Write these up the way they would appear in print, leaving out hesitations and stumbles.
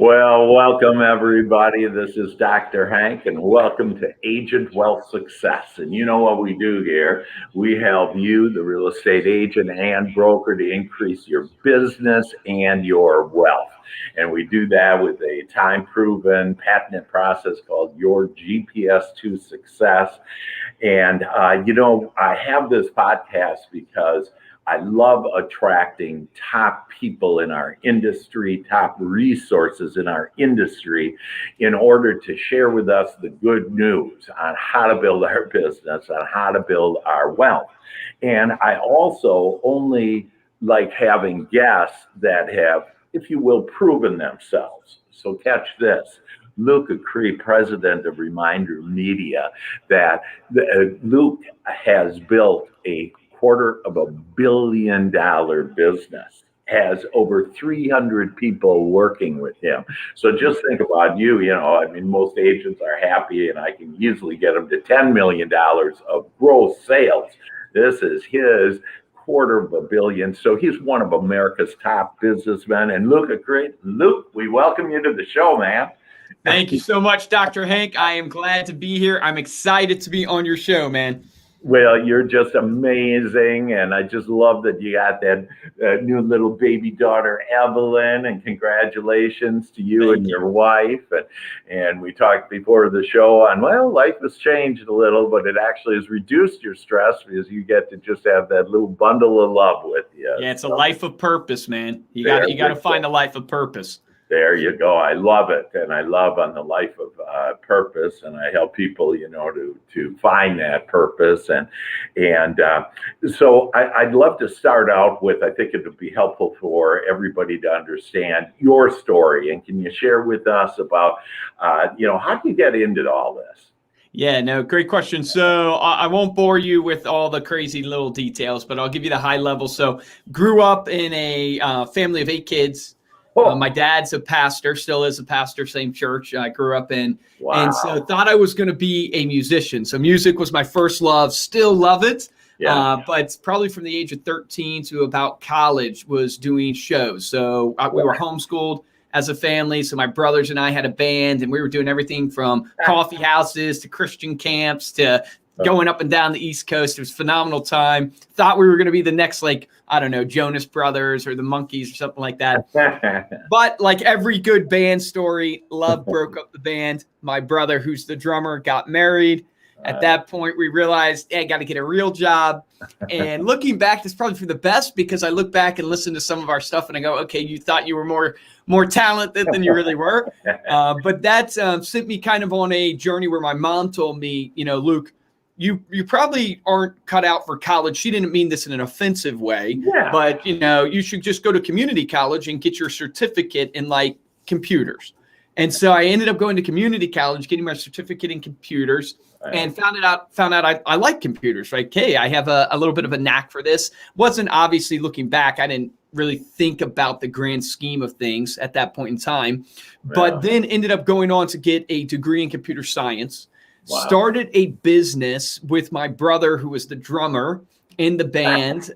Well, welcome everybody. This is Dr. Hank, and welcome to Agent Wealth Success. And you know what we do here? We help you, the real estate agent and broker, to increase your business and your wealth. And we do that with a time proven, patented process called Your GPS to Success. And, I have this podcast because I love attracting top people in our industry, top resources in our industry, in order to share with us the good news on how to build our business, on how to build our wealth. And I also only like having guests that have, if you will, proven themselves. So catch this. Luke Acree, president of Reminder Media, Luke has built a $250 million business, has over 300 people working with him. So just think about most agents are happy and I can easily get them to $10 million of gross sales. This is his $250 million. So he's one of America's top businessmen. And Luke Acree, Luke, we welcome you to the show, man. Thank you so much, Dr. Hank. I am glad to be here. I'm excited to be on your show, man. Well, you're just amazing, and I just love that you got that new little baby daughter, Evelyn, and congratulations to you and your wife. And we talked before the show on, life has changed a little, but it actually has reduced your stress because you get to just have that little bundle of love with you. Yeah, it's a life of purpose, man. You got to find a life of purpose. There you go. I love it. And I love on the life of purpose. And I help people, to find that purpose. So I'd love to start out with, I think it would be helpful for everybody to understand your story. And can you share with us about, how did you get into all this? Yeah, no, great question. So I won't bore you with all the crazy little details, but I'll give you the high level. So grew up in a family of 8 kids. My dad's a pastor, still is a pastor, same church I grew up in. Wow. And so thought I was going to be a musician. So music was my first love, still love it. Yeah. But probably from the age of 13 to about college was doing shows. So we were homeschooled as a family. So my brothers and I had a band, and we were doing everything from coffee houses to Christian camps to going up and down the East Coast. It was a phenomenal time. Thought we were going to be the next, Jonas Brothers or the Monkees or something like that. But like every good band story, love broke up the band. My brother, who's the drummer, got married. At that point, we realized, hey, I got to get a real job. And looking back, that's probably for the best, because I look back and listen to some of our stuff and I go, okay, you thought you were more talented than you really were. But that sent me kind of on a journey where my mom told me, Luke, you probably aren't cut out for college. She didn't mean this in an offensive way, but you should just go to community college and get your certificate in computers. And so I ended up going to community college, getting my certificate in computers, and found out I like computers, right? Okay, I have a little bit of a knack for this. Wasn't obviously, looking back, I didn't really think about the grand scheme of things at that point in time, but then ended up going on to get a degree in computer science. Wow. Started a business with my brother, who was the drummer in the band.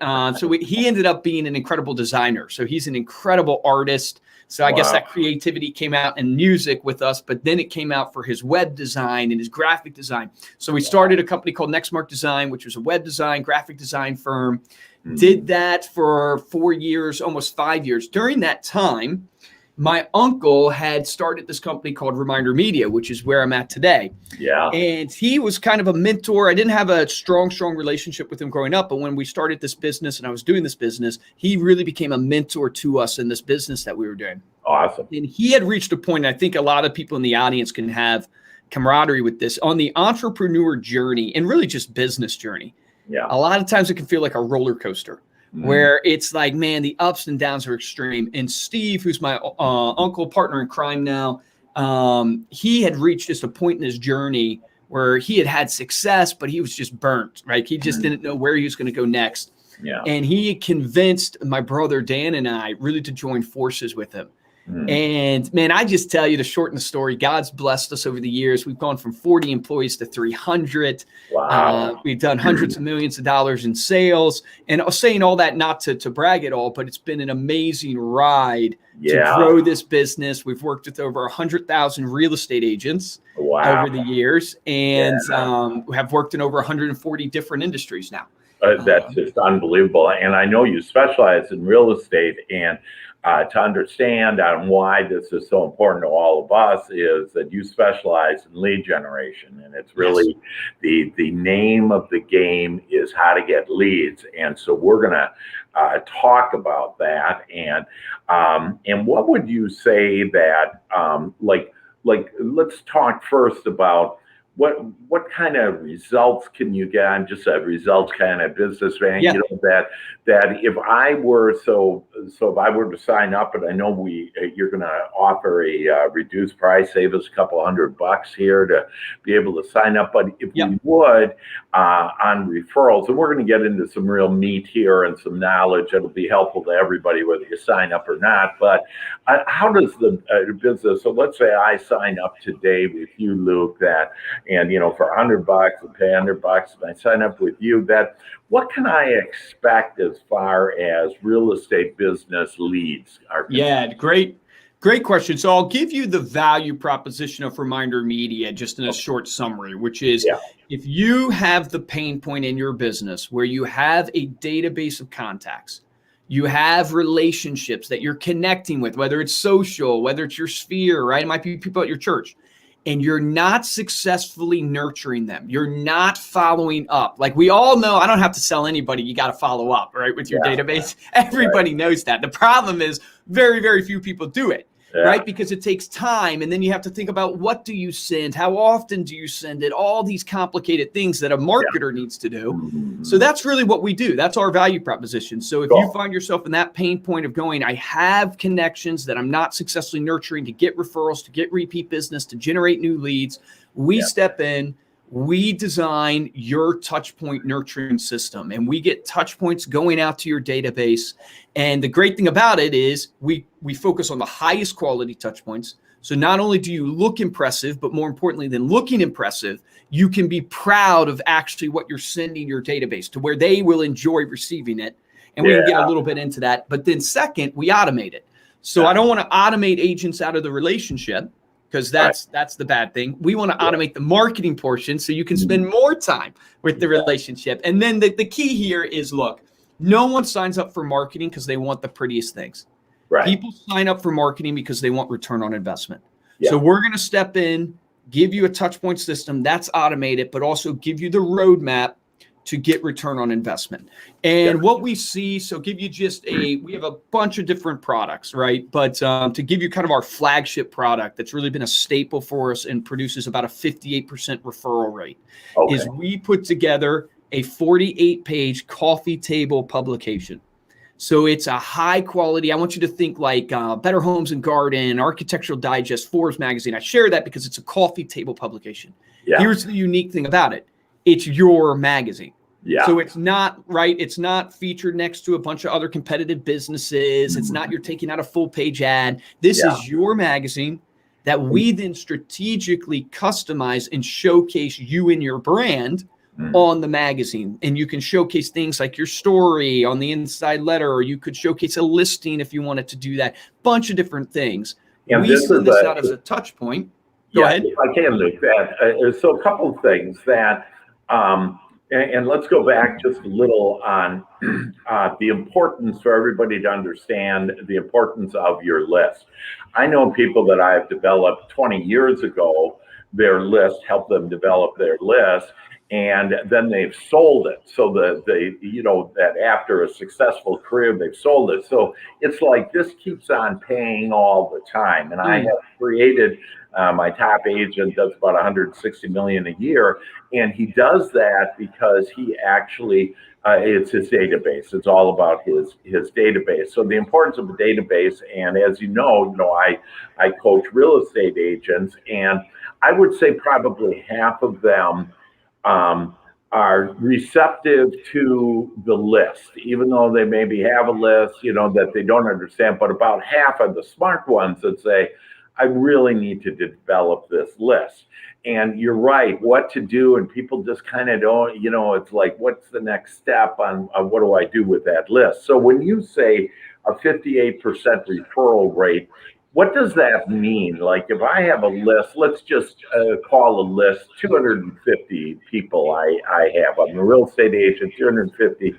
He ended up being an incredible designer. So he's an incredible artist. So I guess that creativity came out in music with us, but then it came out for his web design and his graphic design. So we started a company called Nextmark Design, which was a web design, graphic design firm. Did that for 4 years, almost 5 years. During that time, my uncle had started this company called Reminder Media, which is where I'm at today. Yeah. And he was kind of a mentor. I didn't have a strong relationship with him growing up, but when we started this business and I was doing this business, he really became a mentor to us in this business that we were doing. Awesome. And he had reached a point, I think a lot of people in the audience can have camaraderie with this, on the entrepreneur journey and really just business journey. Yeah. A lot of times it can feel like a roller coaster. Where it's like, man, the ups and downs are extreme. And Steve, who's my uncle, partner in crime now, he had reached just a point in his journey where he had success, but he was just burnt, right? He just didn't know where he was going to go next. Yeah. And he convinced my brother Dan and I really to join forces with him. Mm. And man, I just tell you, to shorten the story, God's blessed us over the years. We've gone from 40 employees to 300. Wow. We've done hundreds of millions of dollars in sales. And I was saying all that not to brag at all, but it's been an amazing ride to Yeah. grow this business. We've worked with over 100,000 real estate agents Wow. over the years, and have worked in over 140 different industries now. That's just unbelievable. And I know you specialize in real estate, and to understand on why this is so important to all of us is that you specialize in lead generation, and it's really the name of the game is how to get leads. And so we're going to talk about that. And what would you say that like let's talk first about what kind of results can you get? I'm just a results kind of businessman. Yeah. You know, that if I were if I were to sign up, and I know you're going to offer a reduced price, save us a couple $100 here to be able to sign up. But if we would on referrals, and we're going to get into some real meat here and some knowledge that'll be helpful to everybody, whether you sign up or not. But how does the business? So let's say I sign up today with you, Luke. And for $100 and pay $100, and I sign up with you, what can I expect as far as real estate business leads are concerned? Yeah, great question. So I'll give you the value proposition of Reminder Media just in a short summary, which is if you have the pain point in your business where you have a database of contacts, you have relationships that you're connecting with, whether it's social, whether it's your sphere, right? It might be people at your church, and you're not successfully nurturing them. You're not following up. Like we all know, I don't have to sell anybody, you got to follow up, right, with your database. Everybody knows that. The problem is very, very few people do it, right? Because it takes time. And then you have to think about, what do you send? How often do you send it? All these complicated things that a marketer needs to do. So that's really what we do. That's our value proposition. So if you find yourself in that pain point of going, I have connections that I'm not successfully nurturing to get referrals, to get repeat business, to generate new leads, we step in. We design your touch point nurturing system, and we get touch points going out to your database. And the great thing about it is we focus on the highest quality touch points. So not only do you look impressive, but more importantly than looking impressive, you can be proud of actually what you're sending your database to, where they will enjoy receiving it. And we can get a little bit into that. But then second, we automate it. So I don't want to automate agents out of the relationship, because that's the bad thing. We want to automate the marketing portion so you can spend more time with the relationship. And then the key here is, look, no one signs up for marketing because they want the prettiest things. Right. People sign up for marketing because they want return on investment. So we're going to step in, give you a touch point system that's automated, but also give you the roadmap to get return on investment. And what we see, so give you just we have a bunch of different products, right? But to give you kind of our flagship product that's really been a staple for us and produces about a 58% referral rate, is we put together a 48-page coffee table publication. So it's a high quality. I want you to think like Better Homes and Garden, Architectural Digest, Forbes magazine. I share that because it's a coffee table publication. Here's the unique thing about it. It's your magazine. So it's not it's not featured next to a bunch of other competitive businesses. It's not you're taking out a full page ad. This is your magazine that we then strategically customize and showcase you and your brand on the magazine. And you can showcase things like your story on the inside letter, or you could showcase a listing if you wanted to do that. Bunch of different things. And we send this out as a touch point. Go ahead. If I can, Luke, so a couple of things that, and let's go back just a little on the importance for everybody to understand the importance of your list. I know people that I've developed 20 years ago, their list, helped them develop their list, and then they've sold it. So that after a successful career, they've sold it. So it's like this keeps on paying all the time. And I have created my top agent does about 160 million a year, and he does that because he actually it's his database. It's all about his database. So the importance of the database, and as you know, I coach real estate agents, and I would say probably half of them are receptive to the list, even though they maybe have a list, that they don't understand. But about half of the smart ones that say, I really need to develop this list. And you're right, what to do, and people just kind of don't, it's like, what's the next step on what do I do with that list? So when you say a 58% referral rate, what does that mean? Like if I have a list, let's just call a list 250 people I have. I'm a real estate agent, 250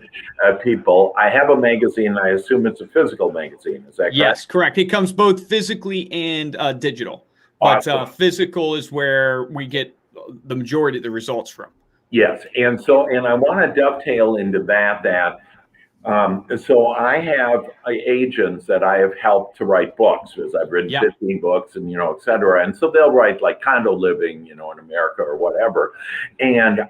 people. I have a magazine. I assume it's a physical magazine. Is that correct? Yes, correct. It comes both physically and digital. But Awesome. Physical is where we get the majority of the results from. Yes. And I want to dovetail into that so I have agents that I have helped to write books, because I've written 15 books and, et cetera. And so they'll write like Condo Living, in America or whatever. And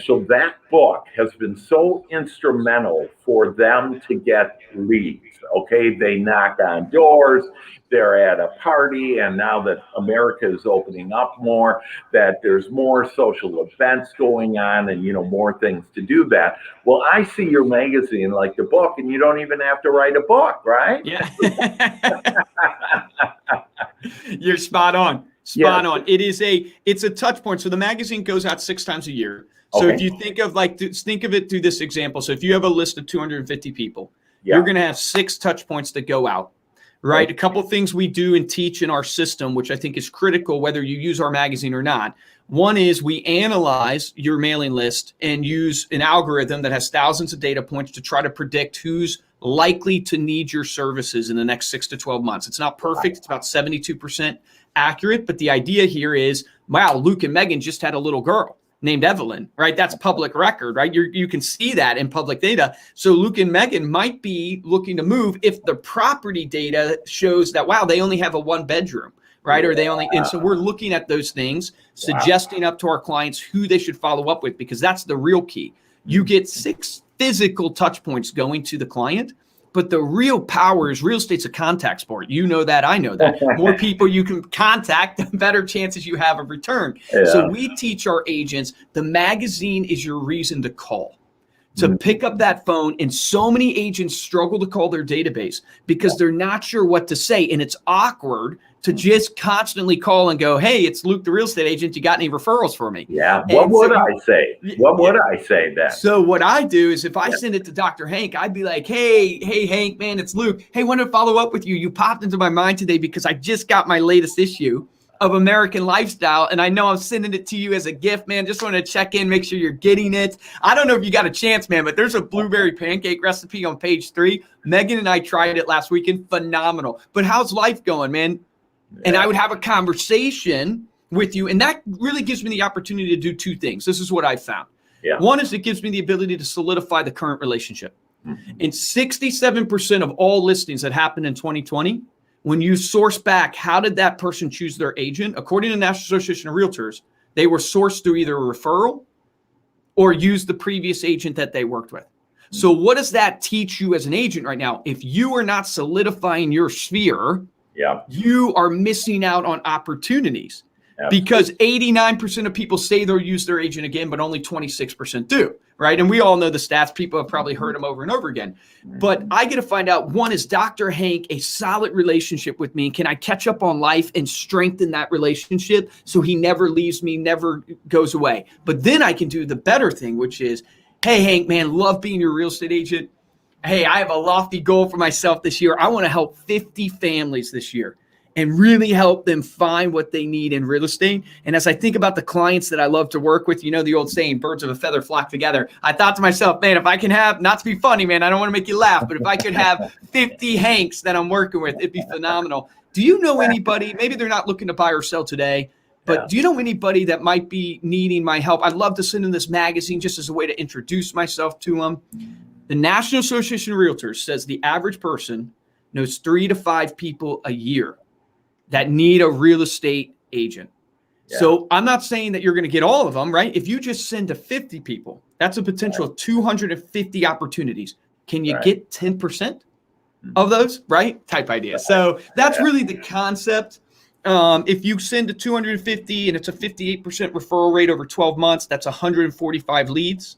so that book has been so instrumental for them to get leads. Okay. They knock on doors. They're at a party, and now that America is opening up more, that there's more social events going on and, more things to do that. Well, I see your magazine like the book, and you don't even have to write a book, right? Yeah. You're spot on. Spot on. It's a touch point. So the magazine goes out 6 times a year. So if you think of it through this example. So if you have a list of 250 people, you're going to have 6 touch points that go out. Right. A couple of things we do and teach in our system, which I think is critical, whether you use our magazine or not. One is we analyze your mailing list and use an algorithm that has thousands of data points to try to predict who's likely to need your services in the next 6 to 12 months. It's not perfect. It's about 72% accurate. But the idea here is, wow, Luke and Megan just had a little girl named Evelyn, right? That's public record, right? You can see that in public data. So Luke and Megan might be looking to move if the property data shows that, wow, they only have a 1-bedroom, right? Or and so we're looking at those things, suggesting up to our clients who they should follow up with, because that's the real key. You get 6 physical touch points going to the client, but the real power is real estate's a contact sport. You know that, I know that. More people you can contact, the better chances you have of return. Yeah. So we teach our agents, the magazine is your reason to call, to pick up that phone. And so many agents struggle to call their database because they're not sure what to say. And it's awkward to just constantly call and go, hey, it's Luke, the real estate agent. You got any referrals for me? Yeah. What would I say? What would I say then? So what I do is if I send it to Dr. Hank, I'd be like, hey, Hank, man, it's Luke. Hey, want to follow up with you. You popped into my mind today because I just got my latest issue of American Lifestyle. And I know I'm sending it to you as a gift, man. Just want to check in, make sure you're getting it. I don't know if you got a chance, man, but there's a blueberry pancake recipe on page 3. Megan and I tried it last weekend. Phenomenal. But how's life going, man? And I would have a conversation with you. And that really gives me the opportunity to do 2 things. This is what I found. Yeah. One is it gives me the ability to solidify the current relationship. Mm-hmm. And 67% of all listings that happened in 2020, when you source back, how did that person choose their agent? According to the National Association of Realtors, they were sourced through either a referral or used the previous agent that they worked with. So what does that teach you as an agent right now? If you are not solidifying your sphere, you are missing out on opportunities. Because 89% of people say they'll use their agent again, but only 26% do, right? And we all know the stats. People have probably heard them over and over again. But I get to find out, one, is Dr. Hank a solid relationship with me? Can I catch up on life and strengthen that relationship so he never leaves me, never goes away? But then I can do the better thing, which is, hey, Hank, man, love being your real estate agent. Hey, I have a lofty goal for myself this year. I want to help 50 families this year and really help them find what they need in real estate. And as I think about the clients that I love to work with, you know the old saying, birds of a feather flock together. I thought to myself, man, if I can have, not to be funny, man, I don't want to make you laugh, but if I could have 50 Hanks that I'm working with, it'd be phenomenal. Do you know anybody, maybe they're not looking to buy or sell today, but do you know anybody that might be needing my help? I'd love to send in this magazine just as a way to introduce myself to them. The National Association of Realtors says the average person knows 3 to 5 people a year that need a real estate agent. Yeah. So I'm not saying that you're going to get all of them, right? If you just send to 50 people, that's a potential of 250 opportunities. Can you get 10% of those, right? Type idea. So that's really the concept. If you send to 250 and it's a 58% referral rate over 12 months, that's 145 leads.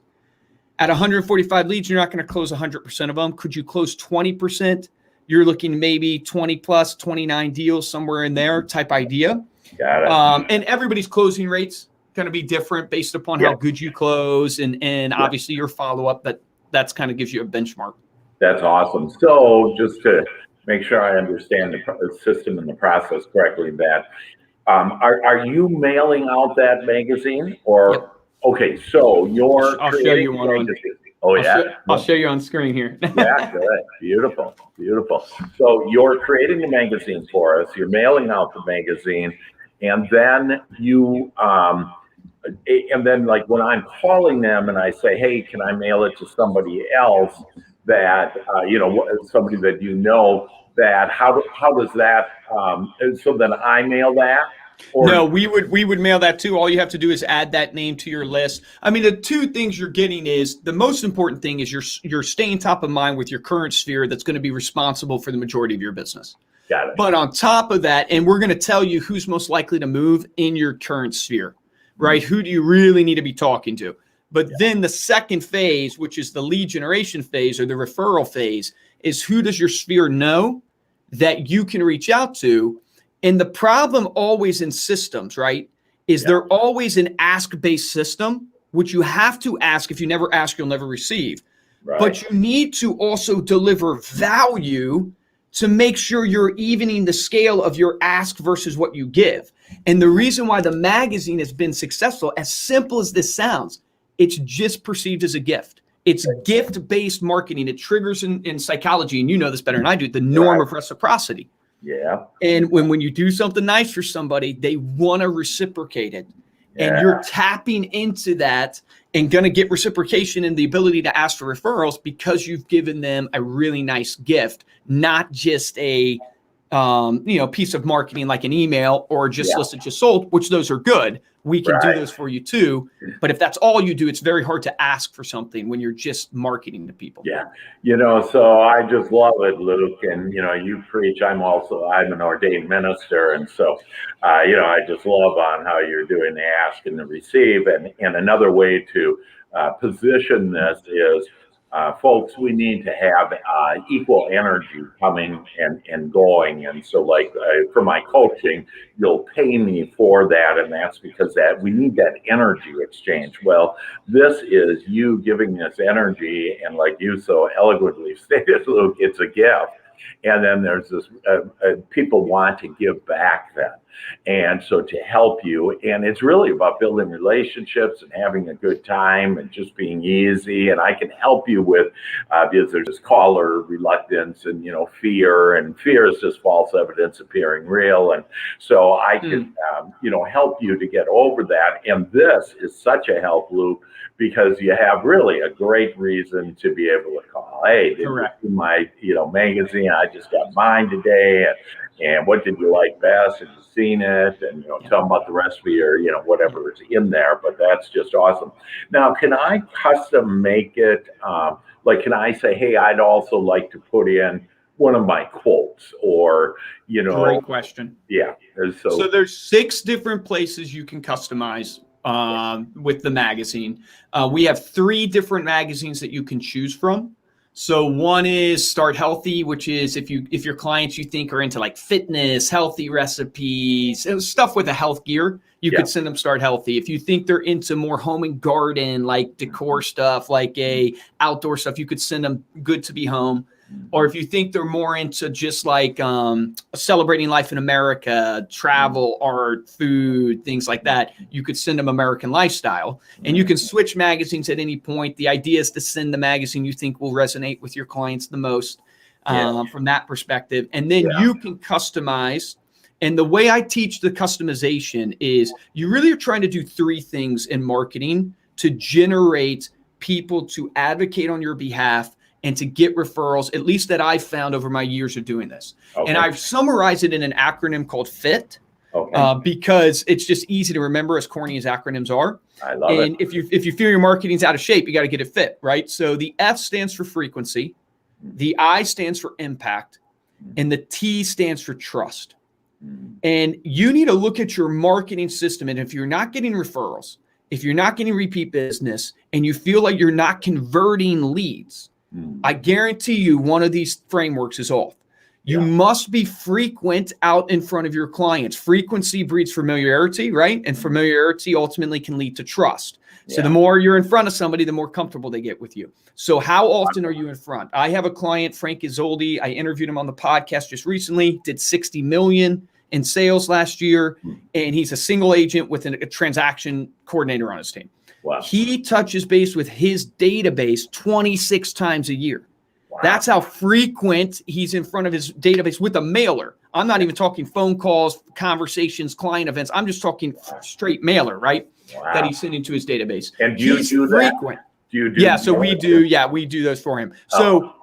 At 145 leads, you're not going to close 100% of them. Could you close 20%? You're looking maybe 20 plus, 29 deals, somewhere in there type idea. Got it. And everybody's closing rates going to be different based upon how good you close and obviously your follow-up, but that's kind of gives you a benchmark. That's awesome. So just to make sure I understand the system and the process correctly, that are you mailing out that magazine or? Yep. Okay, so you're I'll show you one on. Oh yeah, I'll show you on screen here. Yeah, good, beautiful. So you're creating the magazine for us. You're mailing out the magazine, and then and then like when I'm calling them and I say, hey, can I mail it to somebody else that somebody that that how does that so then I mail that? Or no, we would mail that too. All you have to do is add that name to your list. I mean, the two things you're getting is the most important thing is you're staying top of mind with your current sphere that's going to be responsible for the majority of your business. Got it. But on top of that, and we're going to tell you who's most likely to move in your current sphere, right? Mm-hmm. Who do you really need to be talking to? But then the second phase, which is the lead generation phase or the referral phase, is who does your sphere know that you can reach out to? And the problem always in systems, right, is they're always an ask-based system, which you have to ask. If you never ask, you'll never receive. Right. But you need to also deliver value to make sure you're evening the scale of your ask versus what you give. And the reason why the magazine has been successful, as simple as this sounds, it's just perceived as a gift. It's gift-based marketing. It triggers in psychology, and you know this better than I do, the norm of reciprocity. Yeah. And when you do something nice for somebody, they want to reciprocate it. And you're tapping into that and going to get reciprocation and the ability to ask for referrals because you've given them a really nice gift, not just a piece of marketing like an email or just list that just sold, which those are good. We can do those for you too. But if that's all you do, it's very hard to ask for something when you're just marketing to people. Yeah. So I just love it, Luke. And, you preach. I'm an ordained minister. And so, I just love on how you're doing the ask and the receive. And another way to position this is, folks, we need to have equal energy coming and going. And so for my coaching, you'll pay me for that. And that's because we need that energy exchange. Well, this is you giving this energy. And like you so eloquently stated, Luke, it's a gift. And then there's this, people want to give back then. And so to help you, and it's really about building relationships and having a good time and just being easy. And I can help you with, because there's this caller reluctance and, fear, and fear is just false evidence appearing real. And so I can, help you to get over that. And this is such a help, Luke, because you have really a great reason to be able to call. Hey, did you see my, magazine? I just got mine today. And what did you like best? Have you seen it? And, tell them about the rest of your, whatever is in there. But that's just awesome. Now, can I custom make it? Can I say, hey, I'd also like to put in one of my quotes or, Great question. Yeah. So there's 6 different places you can customize with the magazine. We have 3 different magazines that you can choose from. So one is Start Healthy, which is if your clients you think are into like fitness, healthy recipes, stuff with a health gear, you could send them Start Healthy. If you think they're into more home and garden, like decor stuff, like a outdoor stuff, you could send them Good to Be Home. Or if you think they're more into just like celebrating life in America, travel, art, food, things like that, you could send them American Lifestyle. And you can switch magazines at any point. The idea is to send the magazine you think will resonate with your clients the most from that perspective. And then you can customize. And the way I teach the customization is you really are trying to do 3 things in marketing to generate people to advocate on your behalf and to get referrals, at least that I've found over my years of doing this. Okay. And I've summarized it in an acronym called FIT, because it's just easy to remember, as corny as acronyms are. I love it. And if you feel your marketing's out of shape, you got to get it fit, right? So the F stands for frequency, the I stands for impact, and the T stands for trust. And you need to look at your marketing system. And if you're not getting referrals, if you're not getting repeat business, and you feel like you're not converting leads, I guarantee you one of these frameworks is off. You must be frequent out in front of your clients. Frequency breeds familiarity, right? And familiarity ultimately can lead to trust. So the more you're in front of somebody, the more comfortable they get with you. So how often are you in front? I have a client, Frank Isolde. I interviewed him on the podcast just recently, did 60 million in sales last year. And he's a single agent with a transaction coordinator on his team. Wow. He touches base with his database 26 times a year. Wow. That's how frequent he's in front of his database with a mailer. I'm not even talking phone calls, conversations, client events. I'm just talking straight mailer, right? Wow. That he's sending to his database. And do you do frequent? Do you do? Yeah, so we do. Yeah, we do those for him. So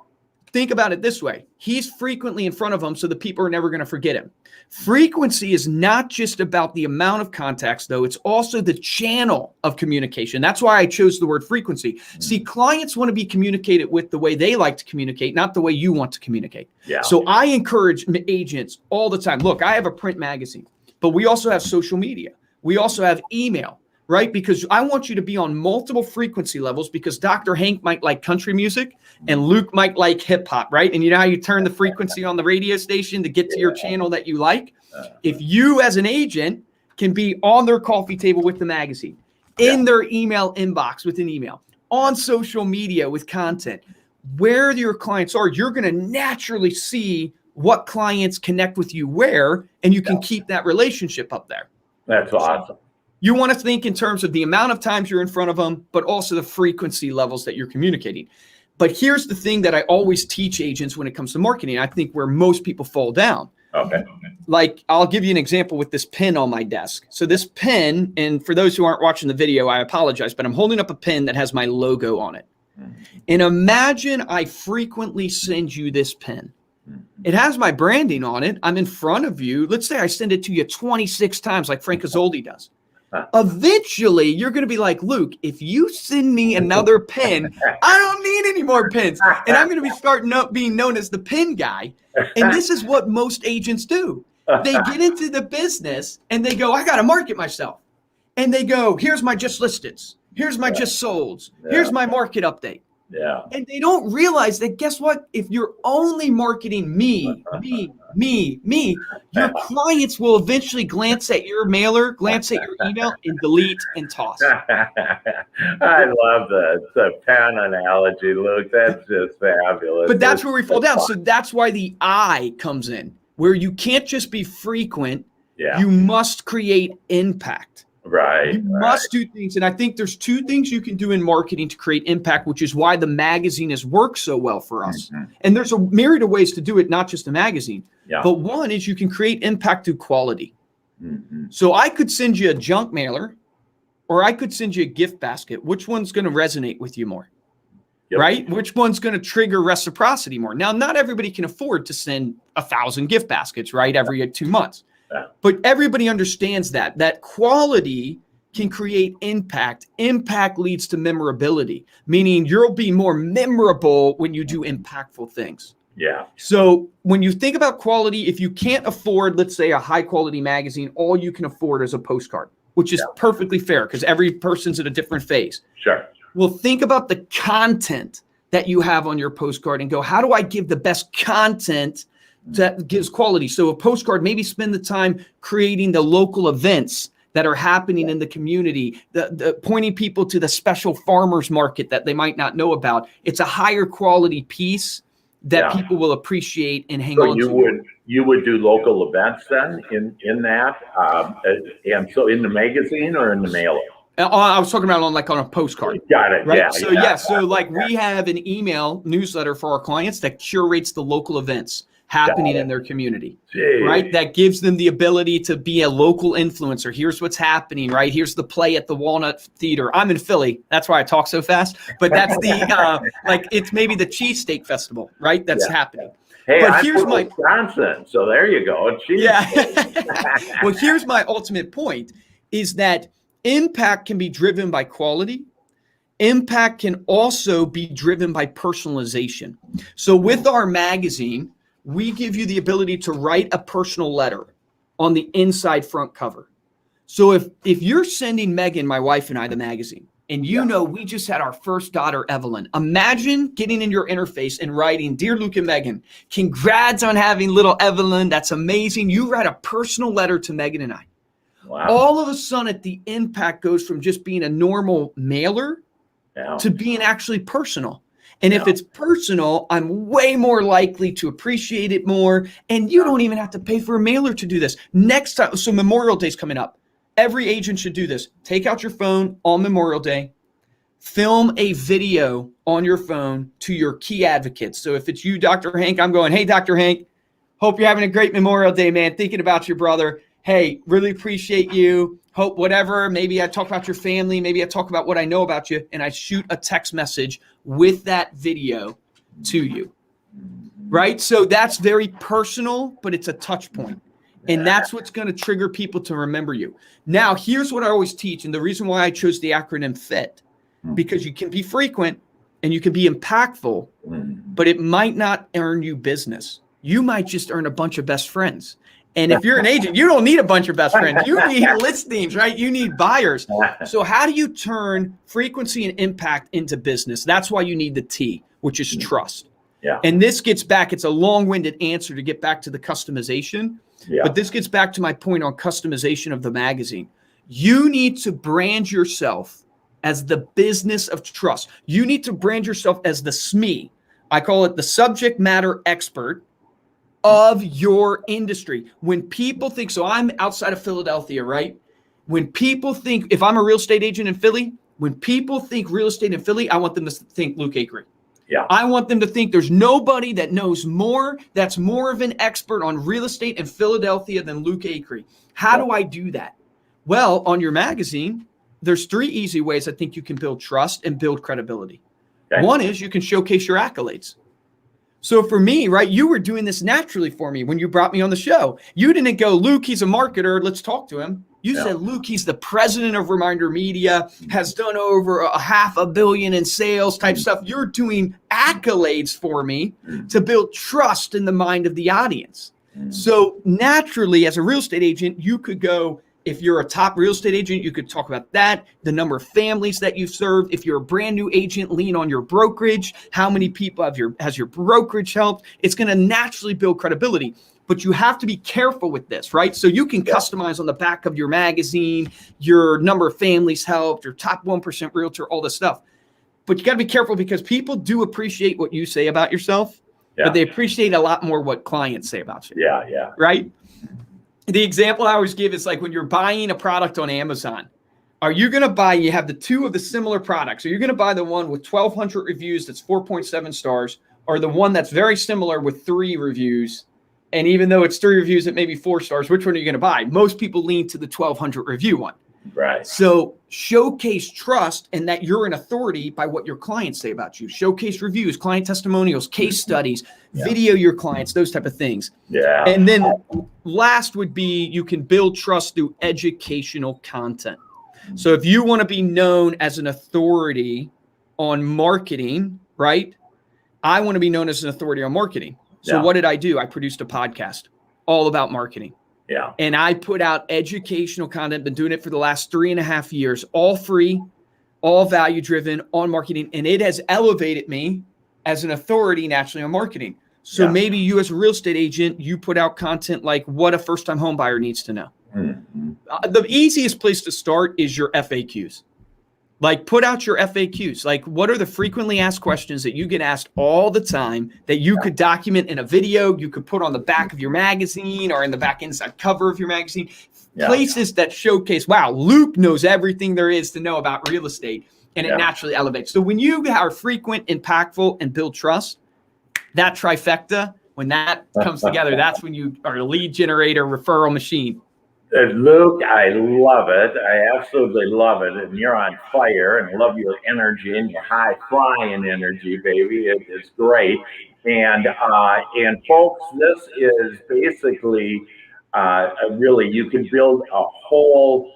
think about it this way. He's frequently in front of them, so the people are never going to forget him. Frequency is not just about the amount of contacts, though. It's also the channel of communication. That's why I chose the word frequency. See, clients want to be communicated with the way they like to communicate, not the way you want to communicate. Yeah. So I encourage agents all the time. Look, I have a print magazine, but we also have social media. We also have email, right? Because I want you to be on multiple frequency levels, because Dr. Hank might like country music and Luke might like hip hop, right? And you know how you turn the frequency on the radio station to get to your channel that you like? If you as an agent can be on their coffee table with the magazine, in their email inbox with an email, on social media with content, where your clients are, you're going to naturally see what clients connect with you where, and you can keep that relationship up there. That's awesome. You want to think in terms of the amount of times you're in front of them, but also the frequency levels that you're communicating. But here's the thing that I always teach agents when it comes to marketing. I think where most people fall down. Okay. Like, I'll give you an example with this pen on my desk. So this pen, and for those who aren't watching the video, I apologize, but I'm holding up a pen that has my logo on it. And imagine I frequently send you this pen. It has my branding on it. I'm in front of you. Let's say I send it to you 26 times like Frank Isolde does. Eventually, you're going to be like, Luke, if you send me another pen, I don't need any more pens. And I'm going to be starting up being known as the pen guy. And this is what most agents do. They get into the business and they go, I got to market myself. And they go, here's my just listeds. Here's my just solds. Here's my market update. Yeah. And they don't realize that, guess what? If you're only marketing me, your clients will eventually glance at your mailer, glance at your email, and delete and toss. I love that. It's a pen analogy, Luke. That's just fabulous. But that's where we fall down. So that's why the I comes in, where you can't just be frequent. Yeah. You must create impact. Right. You must do things. And I think there's two things you can do in marketing to create impact, which is why the magazine has worked so well for us. And there's a myriad of ways to do it, not just the magazine. Yeah. But one is you can create impact through quality. So I could send you a junk mailer, or I could send you a gift basket. Which one's going to resonate with you more? Right? Which one's going to trigger reciprocity more? Now, not everybody can afford to send 1,000 gift baskets, right? Every 2 months. But everybody understands that quality can create impact. Impact leads to memorability, meaning you'll be more memorable when you do impactful things. Yeah. So when you think about quality, if you can't afford, let's say, a high quality magazine, all you can afford is a postcard, which is perfectly fair because every person's at a different phase. Sure. Well, think about the content that you have on your postcard and go, how do I give the best content that gives quality? So a postcard, maybe spend the time creating the local events that are happening in the community, the pointing people to the special farmers market that they might not know about. It's a higher quality piece that people will appreciate and hang on to. You would do local events then in that, and so in the magazine or in the mailer? I was talking about on a postcard. Got it. Right? So like we have an email newsletter for our clients that curates the local events happening in their community, right? That gives them the ability to be a local influencer. Here's what's happening, right? Here's the play at the Walnut Theater. I'm in Philly. That's why I talk so fast. But that's the, it's maybe the Cheesesteak Festival, right? That's happening. Hey, but here's my Wisconsin. So there you go. Well, here's my ultimate point is that impact can be driven by quality. Impact can also be driven by personalization. So with our magazine, we give you the ability to write a personal letter on the inside front cover. So if you're sending Megan, my wife, and I the magazine, and we just had our first daughter, Evelyn, imagine getting in your interface and writing, "Dear Luke and Megan, congrats on having little Evelyn. That's amazing." You write a personal letter to Megan and I. Wow. All of a sudden, the impact goes from just being a normal mailer to being actually personal. And if it's personal, I'm way more likely to appreciate it more. And you don't even have to pay for a mailer to do this. Next time, so Memorial Day's coming up. Every agent should do this. Take out your phone on Memorial Day. Film a video on your phone to your key advocates. So if it's you, Dr. Hank, I'm going, "Hey, Dr. Hank, hope you're having a great Memorial Day, man. Thinking about your brother. Hey, really appreciate you. Hope whatever, maybe I talk about your family. Maybe I talk about what I know about you." And I shoot a text message with that video to you, right? So that's very personal, but it's a touch point. And that's what's going to trigger people to remember you. Now, here's what I always teach. And the reason why I chose the acronym FIT, because you can be frequent and you can be impactful, but it might not earn you business. You might just earn a bunch of best friends. And if you're an agent, you don't need a bunch of best friends. You need listings, right? You need buyers. So how do you turn frequency and impact into business? That's why you need the T, which is trust. Yeah. And this gets back, it's a long-winded answer to get back to the customization. Yeah. But this gets back to my point on customization of the magazine. You need to brand yourself as the business of trust. You need to brand yourself as the SME. I call it the subject matter expert of your industry. When people think, so I'm outside of Philadelphia, right? When people think, if I'm a real estate agent in Philly, when people think real estate in Philly, I want them to think Luke Acree. Yeah. I want them to think there's nobody that knows more, that's more of an expert on real estate in Philadelphia than Luke Acree. How do I do that? Well, on your magazine, there's 3 easy ways I think you can build trust and build credibility. Okay. One is you can showcase your accolades. So for me, right, you were doing this naturally for me when you brought me on the show. You didn't go, "Luke, he's a marketer, let's talk to him." You said, "Luke, he's the president of Reminder Media, has done over $500 million in sales type stuff." You're doing accolades for me to build trust in the mind of the audience. So naturally, as a real estate agent, you could go, if you're a top real estate agent, you could talk about that, the number of families that you've served. If you're a brand new agent, lean on your brokerage. How many people has your brokerage helped? It's going to naturally build credibility. But you have to be careful with this, right? So you can customize on the back of your magazine, your number of families helped, your top 1% realtor, all this stuff. But you got to be careful because people do appreciate what you say about yourself, but they appreciate a lot more what clients say about you. Yeah. Right? The example I always give is like when you're buying a product on Amazon. Are you going to buy, you have the 2 of the similar products. Are you going to buy the one with 1,200 reviews that's 4.7 stars, or the one that's very similar with 3 reviews? And even though it's 3 reviews at maybe 4 stars, which one are you going to buy? Most people lean to the 1,200 review one. Right. So showcase trust and that you're an authority by what your clients say about you. Showcase reviews, client testimonials, case studies, video your clients, those type of things. Yeah. And then last would be you can build trust through educational content. So if you want to be known as an authority on marketing, right? I want to be known as an authority on marketing. So what did I do? I produced a podcast all about marketing. Yeah. And I put out educational content, been doing it for the last 3.5 years, all free, all value driven on marketing. And it has elevated me as an authority naturally on marketing. So maybe you as a real estate agent, you put out content like what a first-time home buyer needs to know. Mm-hmm. The easiest place to start is your FAQs. Like put out your FAQs. Like what are the frequently asked questions that you get asked all the time that you could document in a video, you could put on the back of your magazine or in the back inside cover of your magazine. Places that showcase, wow, Luke knows everything there is to know about real estate, and it naturally elevates. So when you are frequent, impactful, and build trust, that trifecta, when that comes together, that's when you are a lead generator, referral machine. Luke, I love it. I absolutely love it. And you're on fire, and I love your energy and your high flying energy, baby. It's great. And folks, this is basically really, you can build a whole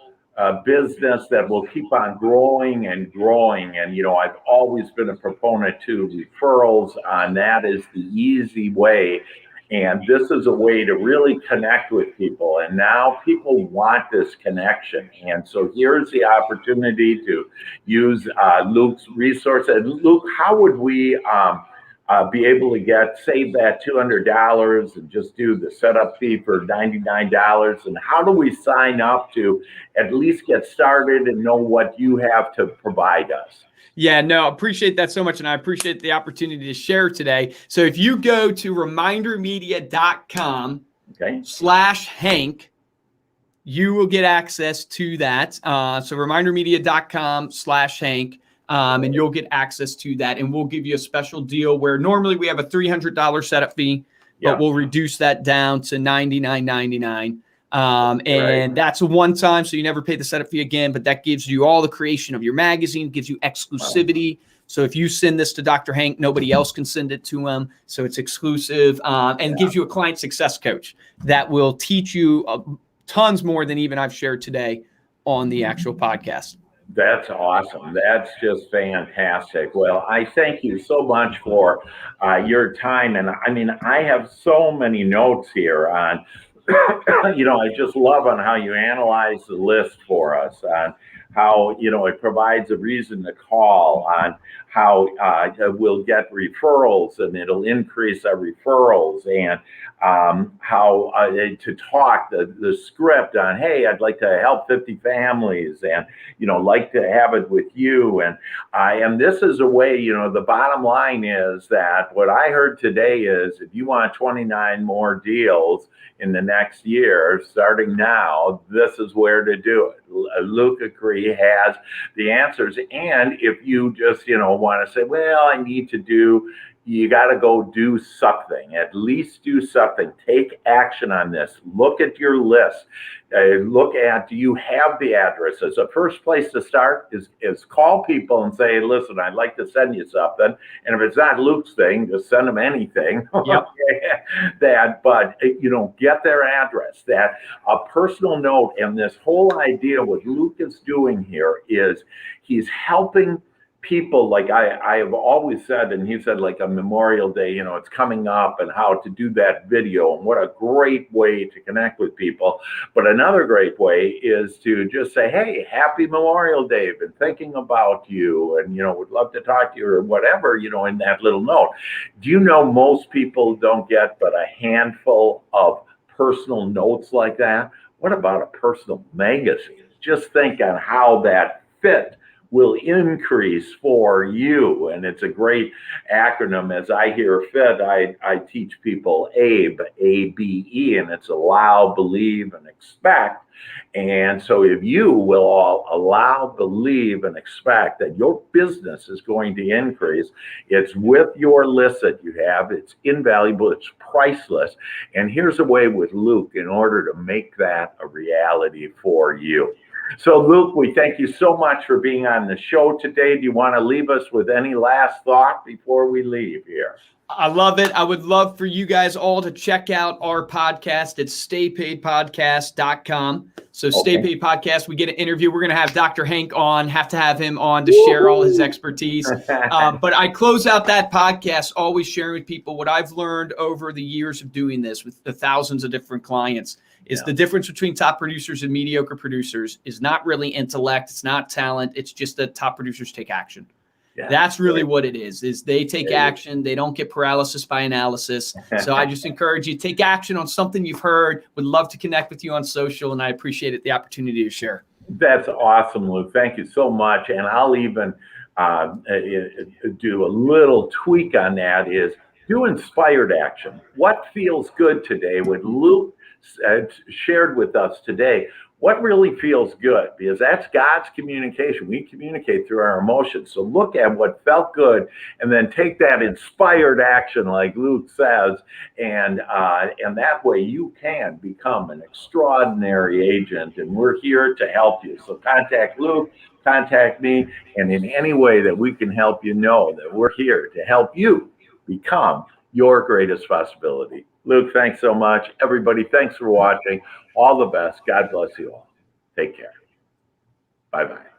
business that will keep on growing and growing. And, I've always been a proponent to referrals. That is the easy way. And this is a way to really connect with people. And now people want this connection. And so here's the opportunity to use Luke's resource. And Luke, how would we be able to save that $200 and just do the setup fee for $99? And how do we sign up to at least get started and know what you have to provide us? Yeah, no, appreciate that so much. And I appreciate the opportunity to share today. So if you go to remindermedia.com/Hank, you will get access to that. So remindermedia.com/Hank. And you'll get access to that. And we'll give you a special deal where normally we have a $300 setup fee, but we'll reduce that down to $99.99. And that's a one time, so you never pay the setup fee again, but that gives you all the creation of your magazine, gives you exclusivity. So if you send this to Dr. Hank, nobody else can send it to him. So it's exclusive, and gives you a client success coach that will teach you tons more than even I've shared today on the actual podcast. That's awesome. That's just fantastic. Well, I thank you so much for your time. And I mean, I have so many notes here on, I just love on how you analyze the list for us, on how, it provides a reason to call, on how we'll get referrals and it'll increase our referrals, and how to talk the script on, hey, I'd like to help 50 families and, like to have it with you. And this is a way, the bottom line is that what I heard today is if you want 29 more deals in the next year, starting now, this is where to do it. Luke Acree has the answers. And if you just, want to say, well, you got to go do something, at least do something, take action on this, look at your list, look at, do you have the addresses? The first place to start is call people and say, listen, I'd like to send you something. And if it's not Luke's thing, just send them anything. Yep. But get their address, that a personal note. And this whole idea, what Luke is doing here is he's helping people, like I have always said, and he said, like a Memorial Day, it's coming up, and how to do that video, and what a great way to connect with people. But another great way is to just say, hey, happy Memorial Day, been thinking about you, and would love to talk to you, or whatever, in that little note. Do you know most people don't get but a handful of personal notes like that? What about a personal magazine? Just think on how that fit will increase for you. And it's a great acronym. As I hear fit, I teach people ABE, A-B-E, and it's allow, believe, and expect. And so if you will all allow, believe, and expect that your business is going to increase, it's with your list that you have, it's invaluable, it's priceless. And here's a way with Luke in order to make that a reality for you. So, Luke, we thank you so much for being on the show today. Do you want to leave us with any last thought before we leave here? I love it. I would love for you guys all to check out our podcast. It's staypaidpodcast.com. So Stay Paid Podcast, we get an interview. We're going to have Dr. Hank on, have to have him on to share all his expertise. But I close out that podcast always sharing with people what I've learned over the years of doing this with the thousands of different clients. Is the difference between top producers and mediocre producers is not really intellect. It's not talent. It's just that top producers take action. Yeah, that's really what it is they take action. They don't get paralysis by analysis. So I just encourage you, take action on something you've heard. Would love to connect with you on social, and I appreciate the opportunity to share. That's awesome, Luke. Thank you so much. And I'll even do a little tweak on that, is do inspired action. What feels good today? What Luke shared with us today, what really feels good? Because that's God's communication. We communicate through our emotions. So look at what felt good and then take that inspired action, like Luke says, and that way you can become an extraordinary agent. And we're here to help you. So contact Luke, contact me, and in any way that we can help you, know that we're here to help you become your greatest possibility. Luke, thanks so much. Everybody, thanks for watching. All the best. God bless you all. Take care. Bye-bye.